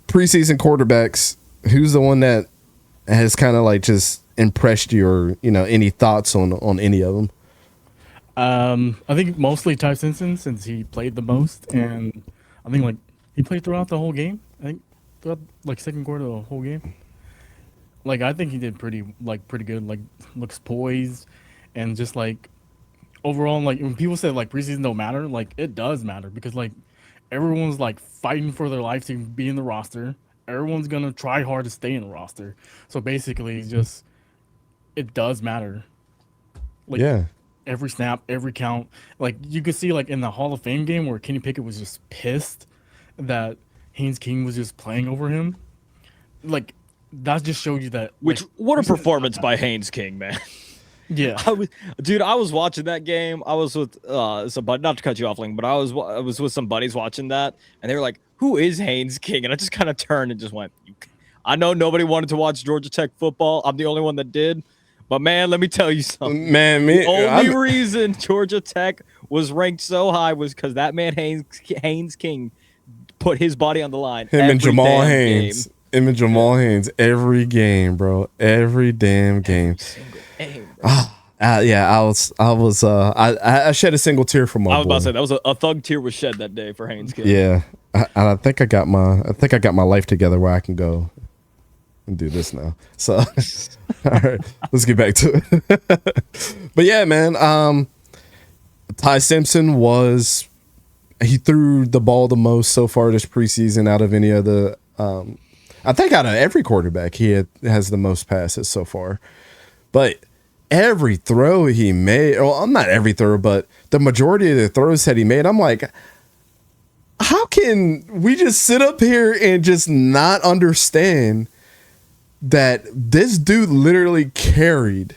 preseason quarterbacks, who's the one that has kind of like just impressed you, or any thoughts on any of them? I think mostly Ty Simpson since he played the most, and I think like he played throughout the whole game. I think throughout like second quarter of the whole game. Like I think he did pretty good. Like looks poised, and just like overall, like when people say like preseason don't matter, like it does matter because like everyone's like fighting for their life to be in the roster. Everyone's gonna try hard to stay in the roster. So basically, just it does matter. Like Yeah. every snap, every count. Like you could see like in the Hall of Fame game where Kenny Pickett was just pissed that Haynes King was just playing over him. Like that just showed you that. Which Like, what a performance by Haynes King, man. Yeah, I was watching that game. I was with somebody, not to cut you off, Ling, but I was with some buddies watching that, and they were like, "Who is Haynes King?" And I just kind of turned and just went, "I know nobody wanted to watch Georgia Tech football. I'm the only one that did, but man, let me tell you something. Man, The only reason Georgia Tech was ranked so high was because that man Haynes King put his body on the line. Him and Jamal Haynes. Him and Jamal Haynes every game, bro. Every damn game. Every single game. Yeah, I shed a single tear for my boy. I was about to say that was a thug tear was shed that day for Haynes King. Yeah, I think I got my life together where I can go and do this now. So, all right, let's get back to it. But yeah, man, Ty Simpson he threw the ball the most so far this preseason out of any of the. I think out of every quarterback, has the most passes so far. But every throw he made, well, not every throw, but the majority of the throws that he made, I'm like, how can we just sit up here and just not understand that this dude literally carried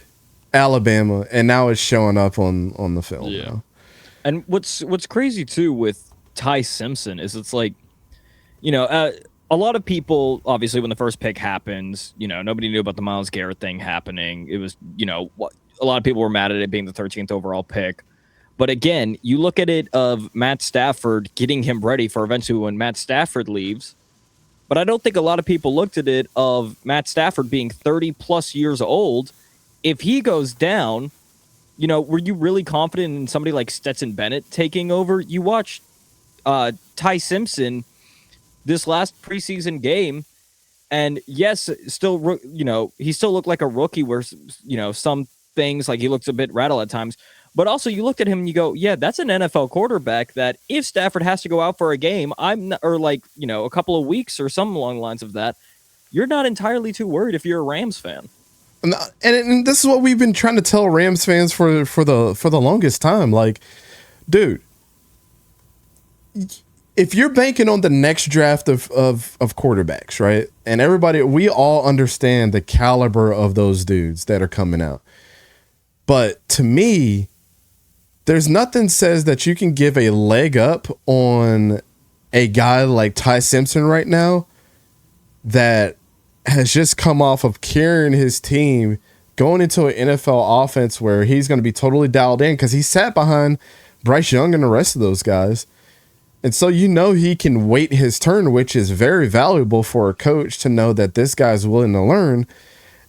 Alabama and now it's showing up on the film? Yeah. Now. And what's crazy too with Ty Simpson is it's like, a lot of people, obviously, when the first pick happens, nobody knew about the Myles Garrett thing happening. It was, a lot of people were mad at it being the 13th overall pick. But again, you look at it of Matt Stafford getting him ready for eventually when Matt Stafford leaves. But I don't think a lot of people looked at it of Matt Stafford being 30 plus years old. If he goes down, were you really confident in somebody like Stetson Bennett taking over? You watch Ty Simpson this last preseason game, and yes, still, he still looked like a rookie where, some things like he looks a bit rattled at times, but also you looked at him and you go, yeah, that's an NFL quarterback that if Stafford has to go out for a game, a couple of weeks or something along the lines of that, you're not entirely too worried if you're a Rams fan. And this is what we've been trying to tell Rams fans for the longest time. Like, dude, if you're banking on the next draft of quarterbacks, right? And we all understand the caliber of those dudes that are coming out. But to me, there's nothing says that you can give a leg up on a guy like Ty Simpson right now that has just come off of carrying his team going into an NFL offense where he's going to be totally dialed in because he sat behind Bryce Young and the rest of those guys. And so he can wait his turn, which is very valuable for a coach to know that this guy's willing to learn.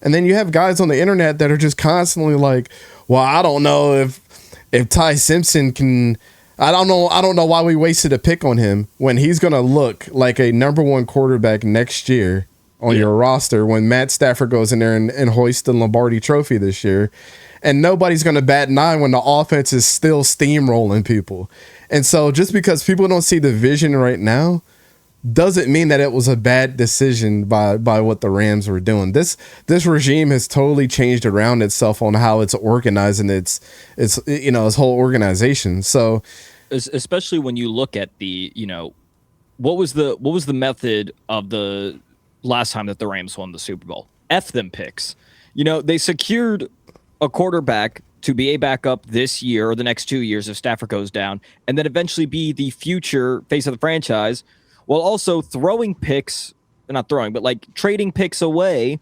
And then you have guys on the internet that are just constantly like, well, I don't know if Ty Simpson can. I don't know why we wasted a pick on him when he's going to look like a number one quarterback next year on your roster when Matt Stafford goes in there and hoists the Lombardi Trophy this year. And nobody's going to bat an eye when the offense is still steamrolling people. And so just because people don't see the vision right now doesn't mean that it was a bad decision by what the Rams were doing. This regime has totally changed around itself on how it's organizing its whole organization. So especially when you look at the, what was the method of the last time that the Rams won the Super Bowl? F them picks. They secured a quarterback to be a backup this year or the next 2 years if Stafford goes down, and then eventually be the future face of the franchise, while also throwing picks, not throwing, but like trading picks away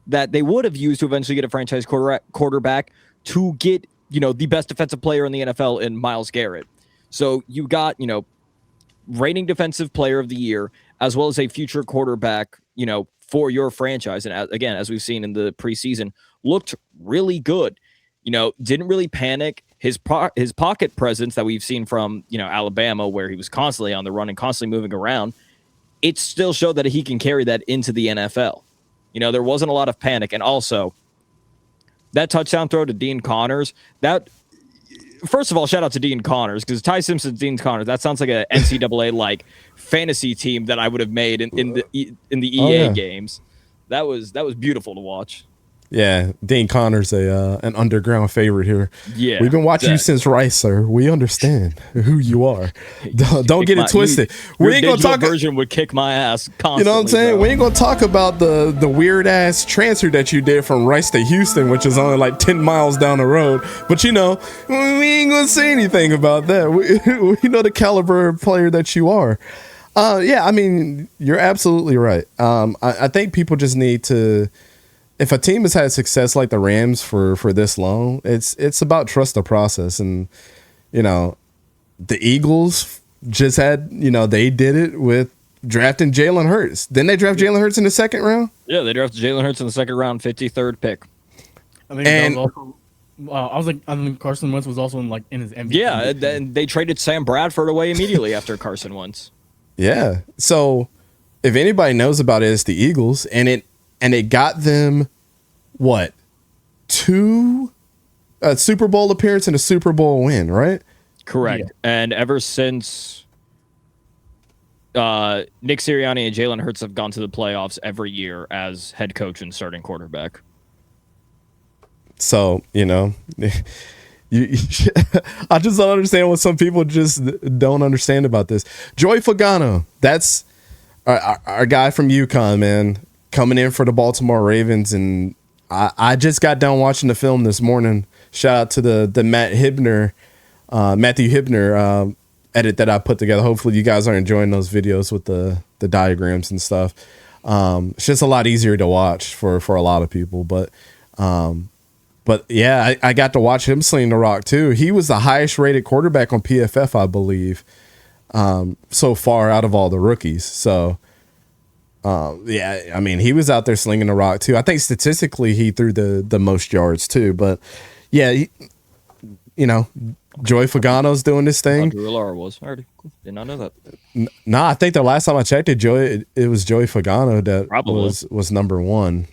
that they would have used to eventually get a franchise quarterback to get, the best defensive player in the NFL in Myles Garrett. So you got, reigning defensive player of the year, as well as a future quarterback, for your franchise. And again, as we've seen in the preseason, looked really good. Didn't really panic. His pocket presence that we've seen from, Alabama, where he was constantly on the run and constantly moving around, it still showed that he can carry that into the NFL. There wasn't a lot of panic. And also, that touchdown throw to Dean Connors, first of all, shout out to Dean Connors, because Ty Simpson, Dean Connors, that sounds like a NCAA like fantasy team that I would have made in the EA games. That was beautiful to watch. Yeah, Dean Connors, an underground favorite here. Yeah, we've been watching you since Rice, sir. We understand who you are. Don't get it twisted. We ain't gonna talk. Version would kick my ass constantly. You know what I'm saying? Bro. We ain't gonna talk about the weird ass transfer that you did from Rice to Houston, which is only like 10 miles down the road. But we ain't gonna say anything about that. We know the caliber of player that you are. Yeah, I mean, you're absolutely right. I think people just need to. If a team has had success like the Rams for this long, it's about trust the process. And, the Eagles just had, they did it with drafting Jalen Hurts. Didn't they draft Jalen Hurts in the second round? Yeah, they drafted Jalen Hurts in the second round, 53rd pick. I think that was also, I think Carson Wentz was also in his MVP. Yeah, and they traded Sam Bradford away immediately after Carson Wentz. Yeah. So if anybody knows about it, it's the Eagles, and it got them, what, 2 Super Bowl appearance and a Super Bowl win, right? Correct. Yeah. And ever since Nick Sirianni and Jalen Hurts have gone to the playoffs every year as head coach and starting quarterback. So, I just don't understand what some people just don't understand about this. Joey Fagano, that's our guy from UConn, man, coming in for the Baltimore Ravens. And I just got done watching the film this morning. Shout out to the Matthew Hibner edit that I put together. Hopefully you guys are enjoying those videos with the diagrams and stuff. It's just a lot easier to watch for a lot of people. But yeah, I got to watch him sling the rock too. He was the highest rated quarterback on PFF, I believe, so far out of all the rookies. So, yeah, I mean, he was out there slinging the rock too. I think statistically he threw the most yards too. But yeah, Joey Fagano's doing this thing. Was already did not know that. I think the last time I checked it was Joey Fagano that Probably was number one.